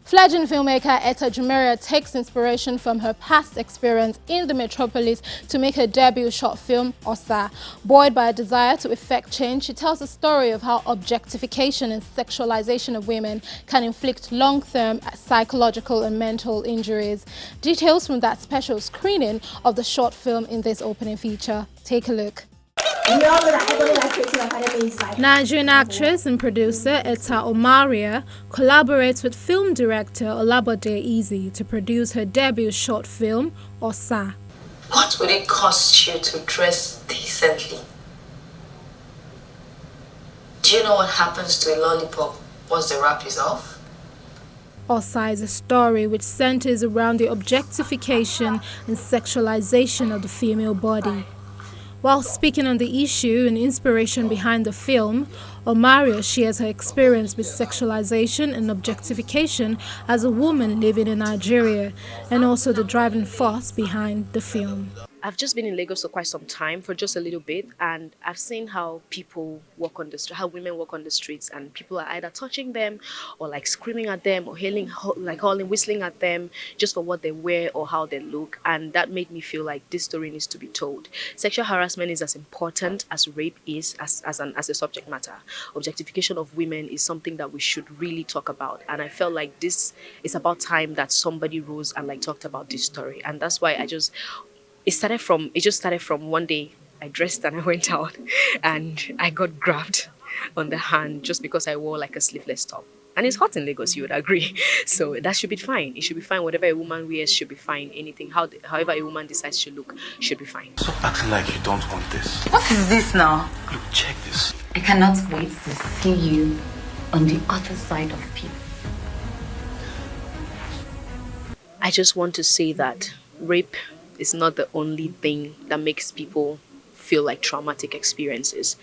Fledgling filmmaker Etta Jumeirah takes inspiration from her past experience in the metropolis to make her debut short film, Osa. Buoyed by a desire to effect change, she tells the story of how objectification and sexualization of women can inflict long-term psychological and mental injuries. Details from that special screening of the short film in this opening feature. Take a look. Nigerian actress and producer Etta Omaria collaborates with film director Olabode Easy to produce her debut short film, Osa. What would it cost you to dress decently? Do you know what happens to a lollipop once the wrap is off? Osa is a story which centers around the objectification and sexualization of the female body. While speaking on the issue and inspiration behind the film, Omaria shares her experience with sexualization and objectification as a woman living in Nigeria, and also the driving force behind the film. I've just been in Lagos for quite some time, for just a little bit, and I've seen how people walk on the street, how women walk on the streets, and people are either touching them or like screaming at them or howling, whistling at them just for what they wear or how they look. And that made me feel like this story needs to be told. Sexual harassment is as important as rape is as a subject matter. Objectification of women is something that we should really talk about. And I felt like this is about time that somebody rose and like talked about this story. And that's why it just started from one day I dressed and I went out and I got grabbed on the hand just because I wore like a sleeveless top. And it's hot in Lagos, you would agree. So that should be fine. It should be fine. Whatever a woman wears should be fine. Anything, however a woman decides to look should be fine. Stop acting like you don't want this. What is this now? Look, check this. I cannot wait to see you on the other side of people. I just want to say that rape is not the only thing that makes people feel like traumatic experiences.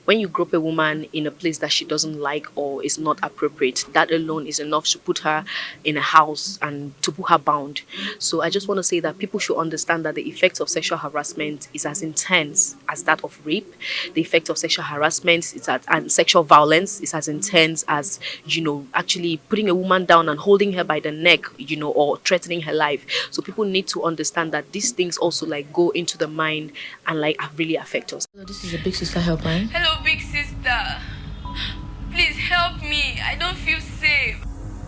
When you grope a woman in a place that she doesn't like or is not appropriate, that alone is enough to put her in a house and to put her bound. So I just want to say that people should understand that the effects of sexual harassment is as intense as that of rape. The effect of sexual harassment and sexual violence is as intense as, actually putting a woman down and holding her by the neck, or threatening her life. So people need to understand that these things also like go into the mind and like really affect us. Hello, this is a Big Sister helpline. Hello, big sister. Please help me. I don't feel safe.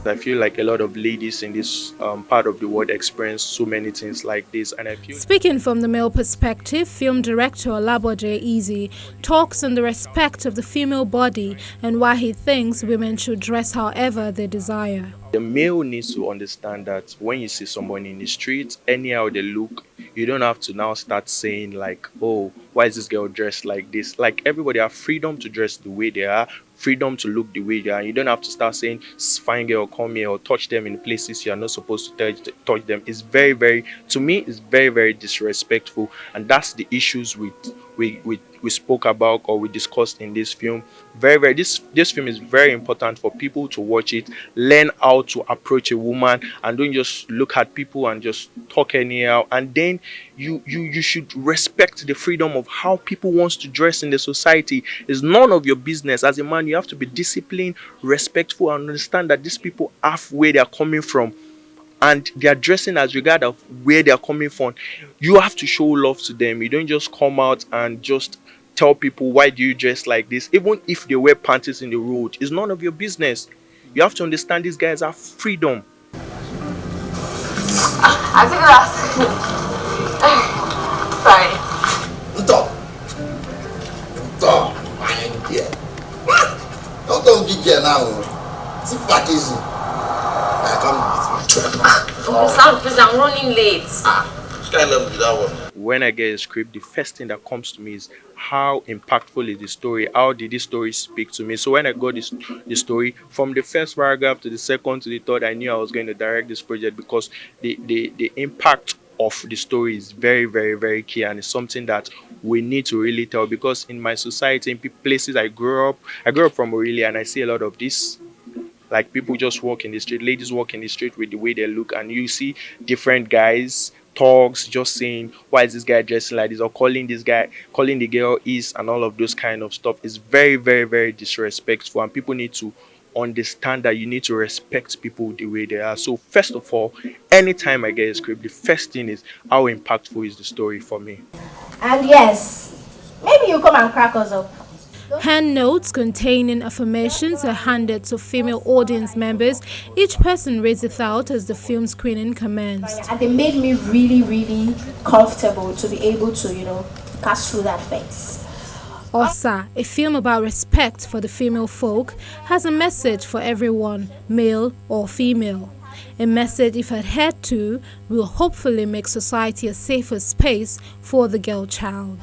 I feel like a lot of ladies in this part of the world experience so many things like this, and I feel... Speaking from the male perspective, film director Olabode Easy talks on the respect of the female body and why he thinks women should dress however they desire. The male needs to understand that when you see someone in the street, anyhow they look, you don't have to now start saying like, oh, why is this girl dressed like this? Like, everybody have freedom to dress the way they are, freedom to look the way they are. You don't have to start saying, fine girl, come here, or touch them in places you are not supposed to touch them. It's to me, it's very, very disrespectful. And that's the issues we spoke about or we discussed in this film. This film is very important for people to watch it, learn how to approach a woman, and don't just look at people and just talk anyhow. And then you should respect the freedom of how people wants to dress in the society. It's none of your business. As a man, you have to be disciplined, respectful, and understand that these people have where they are coming from, and they are dressing as regard of where they are coming from. You have to show love to them. You don't just come out and just tell people, why do you dress like this? Even if they wear panties in the road, it's none of your business. You have to understand these guys have freedom. I think that's... Sorry. Stop. I ain't here. Don't be here now. It's vacation. I come with my Please, I'm running late. When I get a script, the first thing that comes to me is how impactful is the story? How did this story speak to me? So when I got this story, from the first paragraph to the second to the third, I knew I was going to direct this project, because the impact of the story is very, very, very key, and it's something that we need to really tell. Because in my society, in places I grew up from Aurelia, and I see a lot of this. Like, people just walk in the street, ladies walk in the street with the way they look, and you see different guys, thugs, just saying, why is this guy dressing like this, or calling the girl is, and all of those kind of stuff is very, very, very disrespectful, and people need to understand that you need to respect people the way they are. So first of all, anytime I get a script, the first thing is how impactful is the story for me. And yes, maybe you come and crack us up. Hand notes containing affirmations are handed to female audience members. Each person reads it out as the film screening commenced. And they made me really, really comfortable to be able to, pass through that phase. Osa, a film about respect for the female folk, has a message for everyone, male or female. A message, if adhered to, will hopefully make society a safer space for the girl child.